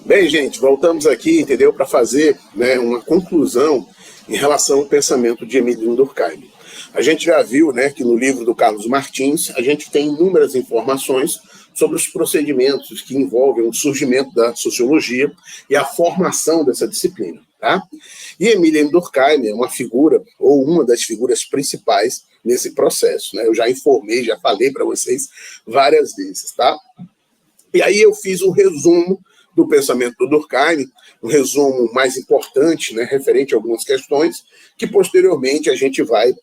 Bem, gente, voltamos aqui, entendeu, para fazer, né, uma conclusão em relação ao pensamento de Emílio Durkheim. A gente já viu, né, que no livro do Carlos Martins a gente tem inúmeras informações sobre os procedimentos que envolvem o surgimento da sociologia e a formação dessa disciplina. Tá? E Emílio Durkheim é uma figura, ou uma das figuras principais nesse processo. Né? Eu já informei, já falei para vocês várias vezes. Tá? E aí eu fiz um resumo do pensamento do Durkheim, um resumo mais importante, né, referente a algumas questões, que posteriormente a gente vai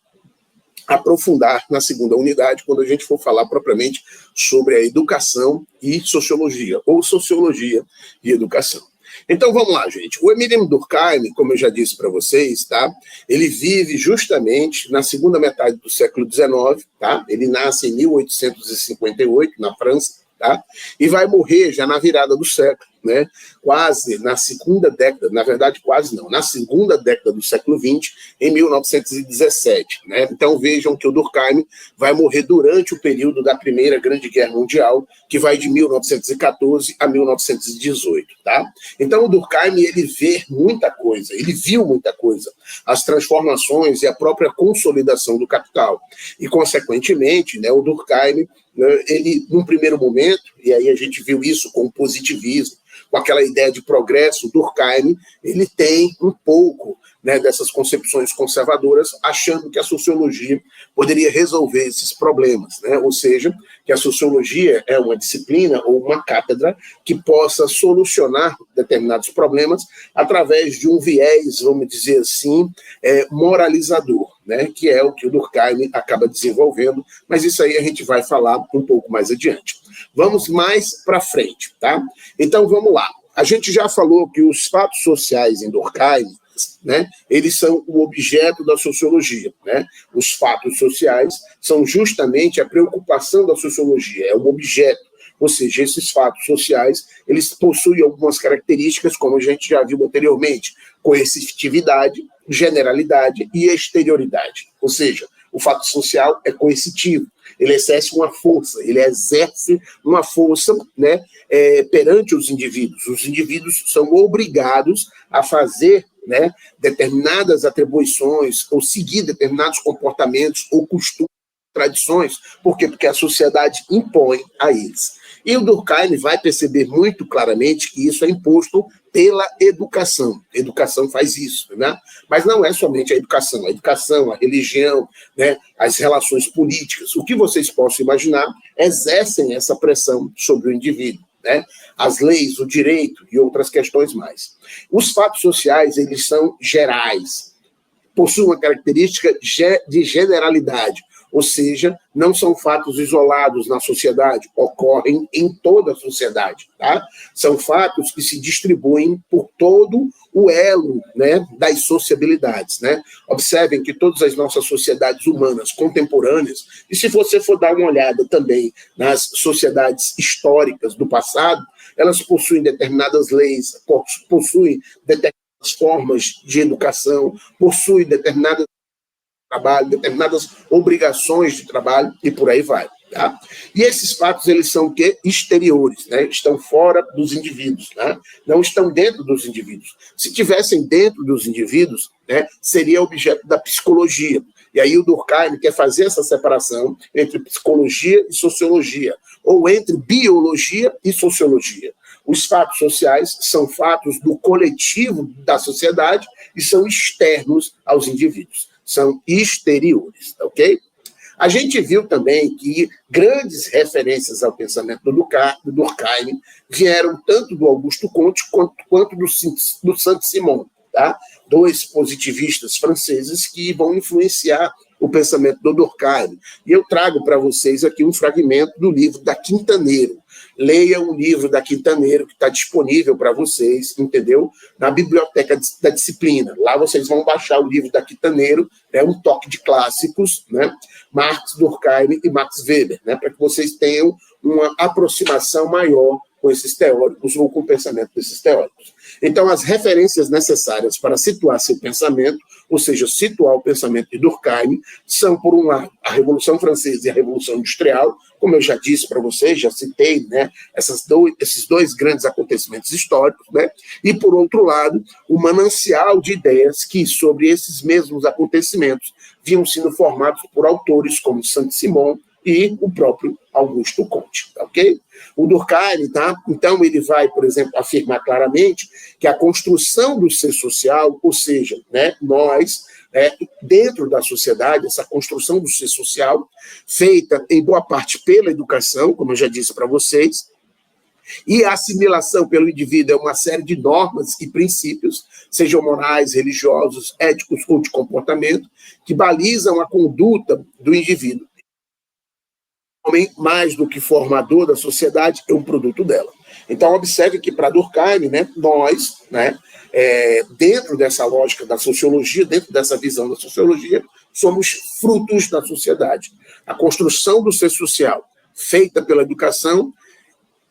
aprofundar na segunda unidade, quando a gente for falar propriamente sobre a educação e sociologia, ou sociologia e educação. Então vamos lá, gente. O Emílio Durkheim, como eu já disse para vocês, tá? Ele vive justamente na segunda metade do século XIX, tá? Ele nasce em 1858, na França, tá? E vai morrer já na virada do século, né? Quase na segunda década, na verdade quase não, na segunda década do século XX, em 1917. Né? Então vejam que o Durkheim vai morrer durante o período da Primeira Grande Guerra Mundial, que vai de 1914 a 1918. Tá? Então o Durkheim ele vê muita coisa, ele viu muita coisa, as transformações e a própria consolidação do capital. E, consequentemente, né, o Durkheim, ele, num primeiro momento, e aí a gente viu isso com o positivismo, com aquela ideia de progresso, Durkheim, ele tem um pouco, né, dessas concepções conservadoras, achando que a sociologia poderia resolver esses problemas, né? Ou seja, que a sociologia é uma disciplina ou uma cátedra que possa solucionar determinados problemas através de um viés, vamos dizer assim, moralizador, né? Que é o que o Durkheim acaba desenvolvendo, mas isso aí a gente vai falar um pouco mais adiante. Vamos mais para frente, tá? Então vamos lá. A gente já falou que os fatos sociais em Durkheim, né, eles são o objeto da sociologia. Né? Os fatos sociais são justamente a preocupação da sociologia, é um objeto. Ou seja, esses fatos sociais, eles possuem algumas características, como a gente já viu anteriormente, coercitividade, generalidade e exterioridade. Ou seja, o fato social é coercitivo, ele exerce uma força, né, perante os indivíduos. Os indivíduos são obrigados a fazer, né, determinadas atribuições ou seguir determinados comportamentos ou costumes, tradições. Por quê? Porque a sociedade impõe a eles. E o Durkheim vai perceber muito claramente que isso é imposto pela educação. A educação faz isso, né? Mas não é somente a educação, a religião, né, as relações políticas, o que vocês possam imaginar, exercem essa pressão sobre o indivíduo. Né? As leis, o direito e outras questões mais. Os fatos sociais, eles são gerais, possuem uma característica de generalidade, ou seja, não são fatos isolados na sociedade, ocorrem em toda a sociedade. Tá? São fatos que se distribuem por todo o elo, né, das sociabilidades. Né? Observem que todas as nossas sociedades humanas contemporâneas, e se você for dar uma olhada também nas sociedades históricas do passado, elas possuem determinadas leis, possuem determinadas formas de educação, possuem determinadas trabalho, determinadas obrigações de trabalho e por aí vai. Tá? E esses fatos, eles são o quê? Exteriores, né? Estão fora dos indivíduos, né? Não estão dentro dos indivíduos. Se tivessem dentro dos indivíduos, né, seria objeto da psicologia. E aí o Durkheim quer fazer essa separação entre psicologia e sociologia, ou entre biologia e sociologia. Os fatos sociais são fatos do coletivo da sociedade e são externos aos indivíduos. São exteriores, ok? A gente viu também que grandes referências ao pensamento do Durkheim vieram tanto do Augusto Comte quanto do Saint-Simon, tá? Dois positivistas franceses que vão influenciar o pensamento do Durkheim. E eu trago para vocês aqui um fragmento do livro da Quintaneiro. Leia o livro da Quintaneiro, que está disponível para vocês, entendeu? Na biblioteca da disciplina. Lá vocês vão baixar o livro da Quintaneiro, é um toque de clássicos, né? Marx, Durkheim e Max Weber, né? Para que vocês tenham uma aproximação maior com esses teóricos ou com o pensamento desses teóricos. Então, as referências necessárias para situar seu pensamento ou seja, situar o pensamento de Durkheim, são, por um lado, a Revolução Francesa e a Revolução Industrial, como eu já disse para vocês, já citei, né, esses dois grandes acontecimentos históricos, né, e, por outro lado, o manancial de ideias que, sobre esses mesmos acontecimentos, vinham sendo formados por autores como Saint-Simon e o próprio Augusto Comte, ok? O Durkheim, tá? Então, ele vai, por exemplo, afirmar claramente que a construção do ser social, ou seja, né, nós, dentro da sociedade, essa construção do ser social, feita em boa parte pela educação, como eu já disse para vocês, e a assimilação pelo indivíduo é uma série de normas e princípios, sejam morais, religiosos, éticos ou de comportamento, que balizam a conduta do indivíduo. O homem, mais do que formador da sociedade, é um produto dela. Então, observe que, para Durkheim, né, nós, né, dentro dessa lógica da sociologia, dentro dessa visão da sociologia, somos frutos da sociedade. A construção do ser social, feita pela educação,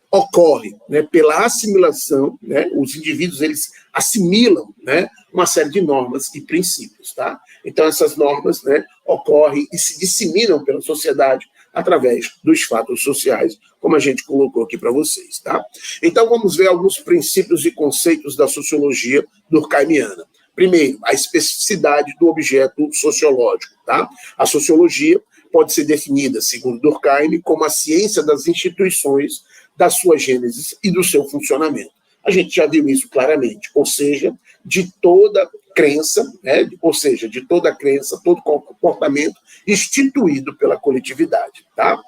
ocorre, né, pela assimilação, né, os indivíduos eles assimilam, né, uma série de normas e princípios, tá? Então essas normas, né, ocorrem e se disseminam pela sociedade através dos fatos sociais, como a gente colocou aqui para vocês, tá? Então vamos ver alguns princípios e conceitos da sociologia durkheimiana. Primeiro, a especificidade do objeto sociológico, tá? A sociologia pode ser definida, segundo Durkheim, como a ciência das instituições, da sua gênese e do seu funcionamento. A gente já viu isso claramente, ou seja, de toda crença, né? Ou seja, de toda crença, todo comportamento instituído pela coletividade, tá?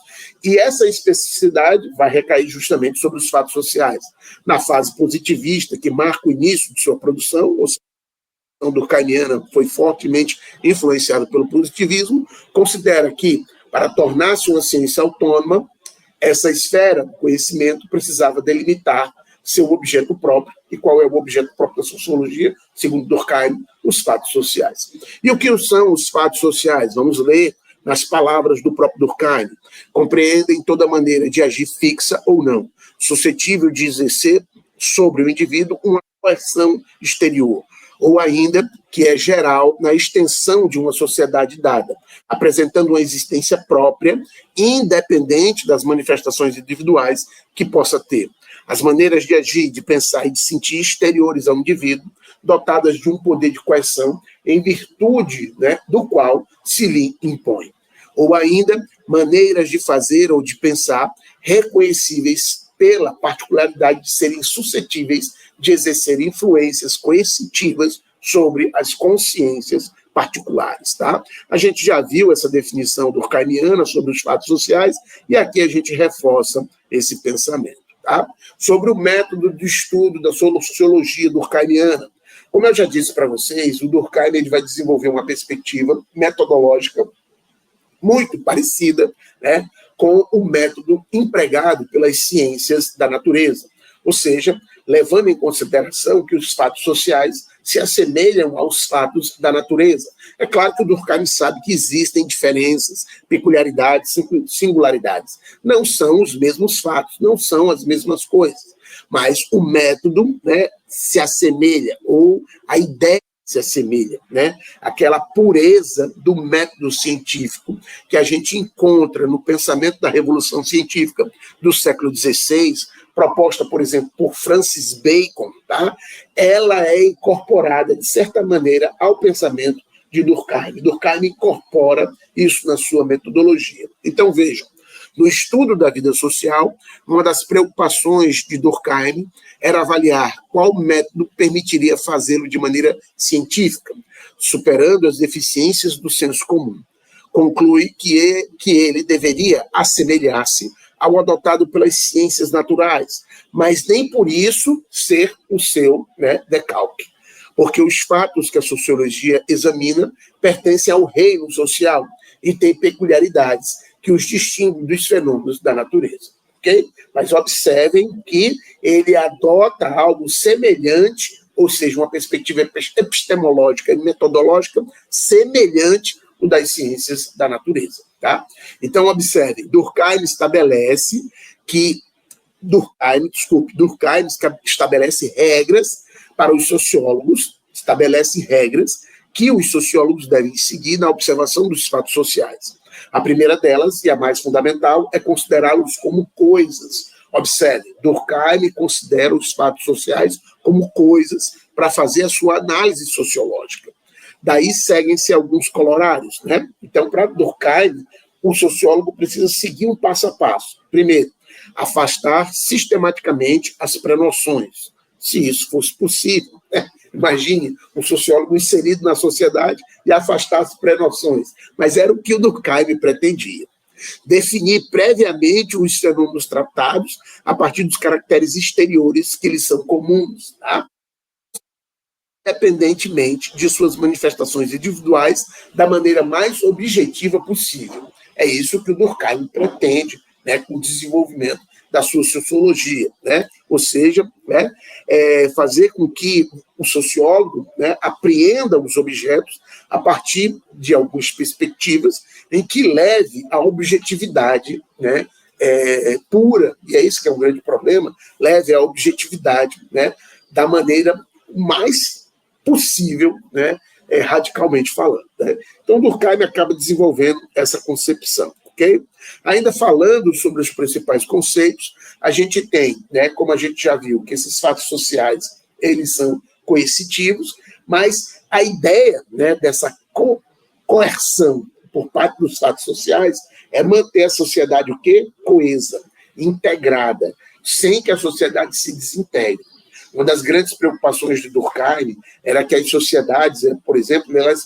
E essa especificidade vai recair justamente sobre os fatos sociais. Na fase positivista, que marca o início de sua produção, ou seja, a durkheimiana foi fortemente influenciada pelo positivismo, considera que, para tornar-se uma ciência autônoma, essa esfera do conhecimento precisava delimitar seu objeto próprio. E qual é o objeto próprio da sociologia? Segundo Durkheim, os fatos sociais. E o que são os fatos sociais? Vamos ler nas palavras do próprio Durkheim. Compreendem toda maneira de agir fixa ou não, suscetível de exercer sobre o indivíduo uma coerção exterior, ou ainda que é geral na extensão de uma sociedade dada, apresentando uma existência própria, independente das manifestações individuais que possa ter. As maneiras de agir, de pensar e de sentir exteriores ao indivíduo, dotadas de um poder de coerção, em virtude, né, do qual se lhe impõe. Ou ainda, maneiras de fazer ou de pensar reconhecíveis pela particularidade de serem suscetíveis de exercer influências coercitivas sobre as consciências particulares, tá? A gente já viu essa definição durkheimiana sobre os fatos sociais e aqui a gente reforça esse pensamento, tá? Sobre o método de estudo da sociologia durkheimiana. Como eu já disse para vocês, o Durkheim ele vai desenvolver uma perspectiva metodológica muito parecida, né, com o método empregado pelas ciências da natureza, ou seja, levando em consideração que os fatos sociais se assemelham aos fatos da natureza. É claro que o Durkheim sabe que existem diferenças, peculiaridades, singularidades. Não são os mesmos fatos, não são as mesmas coisas, mas o método, né, se assemelha, ou a ideia se assemelha, né? Aquela pureza do método científico que a gente encontra no pensamento da Revolução Científica do século XVI, proposta, por exemplo, por Francis Bacon, tá? Ela é incorporada, de certa maneira, ao pensamento de Durkheim. Durkheim incorpora isso na sua metodologia. Então, vejam, no estudo da vida social, uma das preocupações de Durkheim era avaliar qual método permitiria fazê-lo de maneira científica, superando as deficiências do senso comum. Conclui que ele deveria assemelhar-se ao adotado pelas ciências naturais, mas nem por isso ser o seu, né, decalque. Porque os fatos que a sociologia examina pertencem ao reino social e têm peculiaridades que os distinguem dos fenômenos da natureza. Okay? Mas observem que ele adota algo semelhante, ou seja, uma perspectiva epistemológica e metodológica semelhante ao das ciências da natureza. Tá? Então, observe, Durkheim estabelece estabelece regras para os sociólogos, estabelece regras que os sociólogos devem seguir na observação dos fatos sociais. A primeira delas, e a mais fundamental, é considerá-los como coisas. Observe, Durkheim considera os fatos sociais como coisas para fazer a sua análise sociológica. Daí seguem-se alguns colorários, né? Então, para Durkheim, o sociólogo precisa seguir um passo a passo. Primeiro, afastar sistematicamente as prenoções, se isso fosse possível. Né? Imagine um sociólogo inserido na sociedade e afastar as prenoções. Mas era o que o Durkheim pretendia. Definir previamente os fenômenos tratados a partir dos caracteres exteriores que lhes são comuns, tá? Independentemente de suas manifestações individuais, da maneira mais objetiva possível. É isso que o Durkheim pretende, né, com o desenvolvimento da sua sociologia, né? Ou seja, né, fazer com que o sociólogo, né, apreenda os objetos a partir de algumas perspectivas em que leve a objetividade, né, pura, e é isso que é um grande problema, leve a objetividade, né, da maneira mais possível, né, radicalmente falando. Né? Então, Durkheim acaba desenvolvendo essa concepção. Okay? Ainda falando sobre os principais conceitos, a gente tem, né, como a gente já viu, que esses fatos sociais eles são coercitivos, mas a ideia, né, dessa coerção por parte dos fatos sociais é manter a sociedade o quê? Coesa, integrada, sem que a sociedade se desintegre. Uma das grandes preocupações de Durkheim era que as sociedades, por exemplo, elas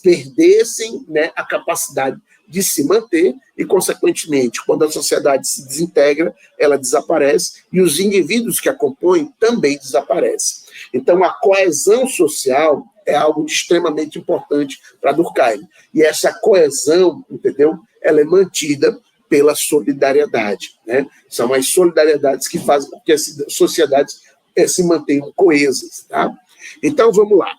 perdessem, né, a capacidade de se manter e, consequentemente, quando a sociedade se desintegra, ela desaparece e os indivíduos que a compõem também desaparecem. Então, a coesão social é algo de extremamente importante para Durkheim. E essa coesão, entendeu? Ela é mantida pela solidariedade, né? São as solidariedades que fazem com que as sociedades se mantenham coesas, tá? Então, vamos lá.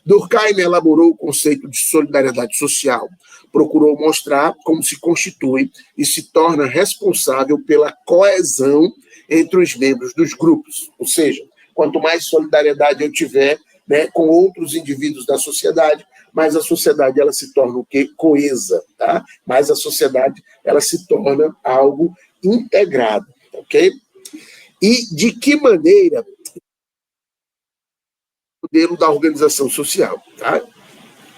Durkheim elaborou o conceito de solidariedade social, procurou mostrar como se constitui e se torna responsável pela coesão entre os membros dos grupos. Ou seja, quanto mais solidariedade eu tiver, né, com outros indivíduos da sociedade, mais a sociedade ela se torna o quê? Coesa, tá? Mais a sociedade ela se torna algo integrado, ok? E de que maneira o modelo da organização social, tá?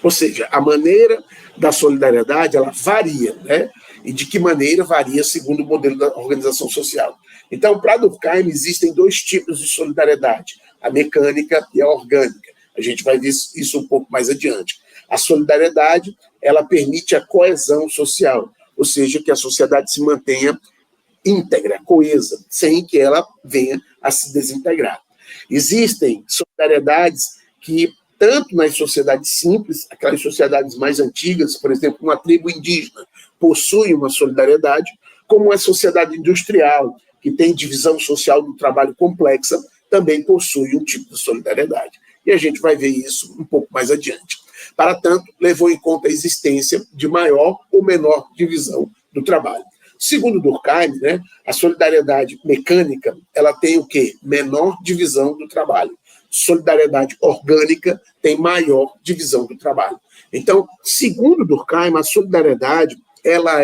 Ou seja, a maneira da solidariedade, ela varia, né? E de que maneira varia segundo o modelo da organização social. Então, para Durkheim, existem dois tipos de solidariedade, a mecânica e a orgânica. A gente vai ver isso um pouco mais adiante. A solidariedade, ela permite a coesão social, ou seja, que a sociedade se mantenha íntegra, coesa, sem que ela venha a se desintegrar. Existem solidariedades que, tanto nas sociedades simples, aquelas sociedades mais antigas, por exemplo, uma tribo indígena, possui uma solidariedade, como a sociedade industrial, que tem divisão social do trabalho complexa, também possui um tipo de solidariedade. E a gente vai ver isso um pouco mais adiante. Para tanto, levou em conta a existência de maior ou menor divisão do trabalho. Segundo Durkheim, né, a solidariedade mecânica ela tem o quê? Menor divisão do trabalho. Solidariedade orgânica tem maior divisão do trabalho. Então, segundo Durkheim, a solidariedade ela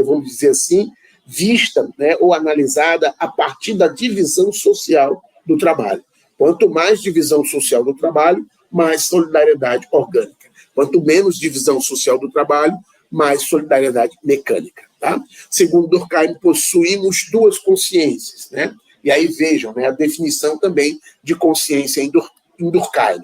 vamos dizer assim, vista, né, ou analisada a partir da divisão social do trabalho. Quanto mais divisão social do trabalho, mais solidariedade orgânica. Quanto menos divisão social do trabalho, mais solidariedade mecânica. Tá? Segundo Durkheim, possuímos duas consciências. Né? E aí vejam, né, a definição também de consciência em Durkheim.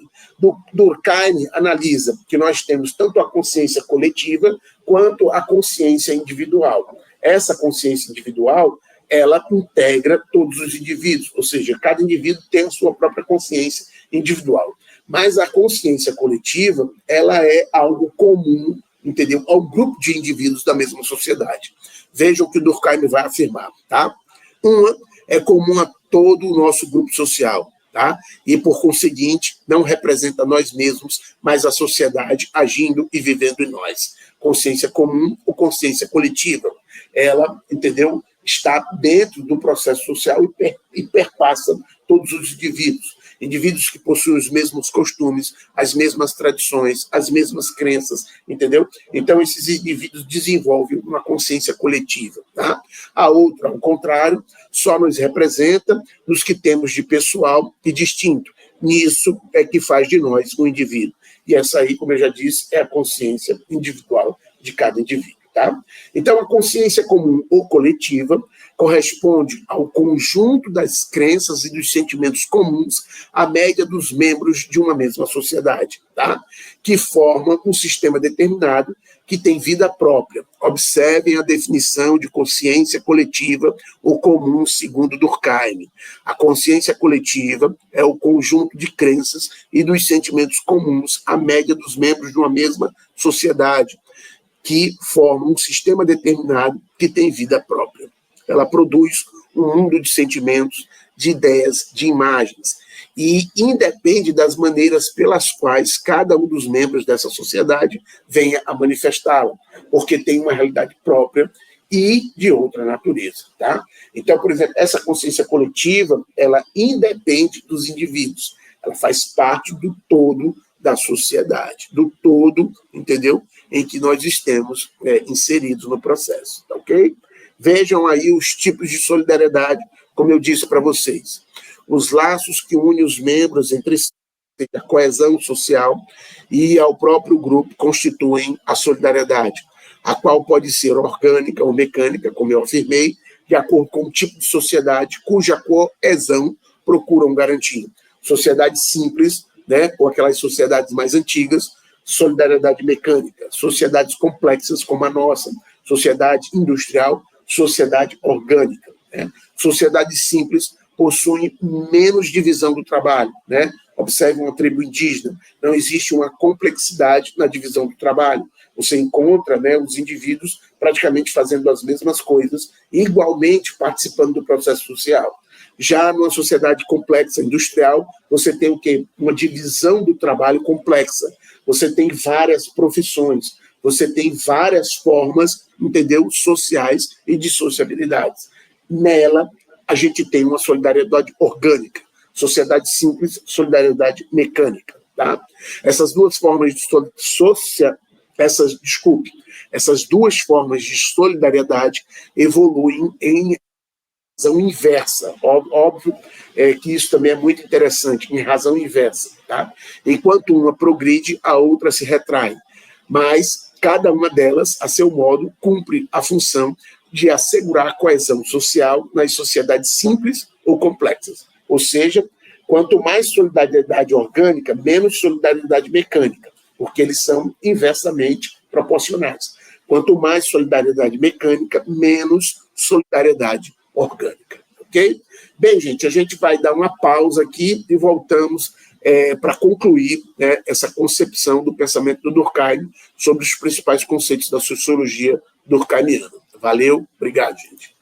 Durkheim analisa que nós temos tanto a consciência coletiva quanto a consciência individual. Essa consciência individual, ela integra todos os indivíduos, ou seja, cada indivíduo tem a sua própria consciência individual. Mas a consciência coletiva, ela é algo comum, entendeu, ao grupo de indivíduos da mesma sociedade. Vejam o que o Durkheim vai afirmar, tá? Uma é comum a todo o nosso grupo social, tá? E, por conseguinte, não representa nós mesmos, mas a sociedade agindo e vivendo em nós. Consciência comum ou consciência coletiva, ela, entendeu, está dentro do processo social e perpassa todos os indivíduos. indivíduos que possuem os mesmos costumes, as mesmas tradições, as mesmas crenças, entendeu? Então, esses indivíduos desenvolvem uma consciência coletiva, tá? A outra, ao contrário, só nos representa nos que temos de pessoal e distinto. Nisso é que faz de nós um indivíduo. E essa aí, como eu já disse, é a consciência individual de cada indivíduo. Tá? Então, a consciência comum ou coletiva corresponde ao conjunto das crenças e dos sentimentos comuns à média dos membros de uma mesma sociedade, tá? Que formam um sistema determinado que tem vida própria. Observem a definição de consciência coletiva ou comum segundo Durkheim. A consciência coletiva é o conjunto de crenças e dos sentimentos comuns à média dos membros de uma mesma sociedade, que formam um sistema determinado que tem vida própria. Ela produz um mundo de sentimentos, de ideias, de imagens, e independe das maneiras pelas quais cada um dos membros dessa sociedade venha a manifestá-la, porque tem uma realidade própria e de outra natureza. Tá? Então, por exemplo, essa consciência coletiva, ela independe dos indivíduos, ela faz parte do todo da sociedade, do todo, entendeu? Em que nós estamos inseridos no processo, tá ok? Vejam aí os tipos de solidariedade, como eu disse para vocês. Os laços que unem os membros entre si, a coesão social e ao próprio grupo constituem a solidariedade, a qual pode ser orgânica ou mecânica, como eu afirmei, de acordo com o tipo de sociedade cuja coesão procuram garantir. Sociedade simples, né, ou aquelas sociedades mais antigas, solidariedade mecânica, sociedades complexas como a nossa, sociedade industrial, sociedade orgânica. Né? Sociedade simples possui menos divisão do trabalho. Né? Observe uma tribo indígena, não existe uma complexidade na divisão do trabalho. Você encontra, né, os indivíduos praticamente fazendo as mesmas coisas, igualmente participando do processo social. Já numa sociedade complexa, industrial, você tem o quê? Uma divisão do trabalho complexa. Você tem várias profissões, você tem várias formas, entendeu? Sociais e de sociabilidades. Nela, a gente tem uma solidariedade orgânica, sociedade simples, solidariedade mecânica. Tá? Essas duas formas de essas duas formas de solidariedade evoluem em razão inversa. Óbvio que isso também é muito interessante, em razão inversa. Tá? Enquanto uma progride, a outra se retrai. Mas cada uma delas, a seu modo, cumpre a função de assegurar a coesão social nas sociedades simples ou complexas. Ou seja, quanto mais solidariedade orgânica, menos solidariedade mecânica, porque eles são inversamente proporcionais. Quanto mais solidariedade mecânica, menos solidariedade orgânica, ok? Bem, gente, a gente vai dar uma pausa aqui e voltamos para concluir essa concepção do pensamento do Durkheim sobre os principais conceitos da sociologia durkheimiana. Valeu, obrigado, gente.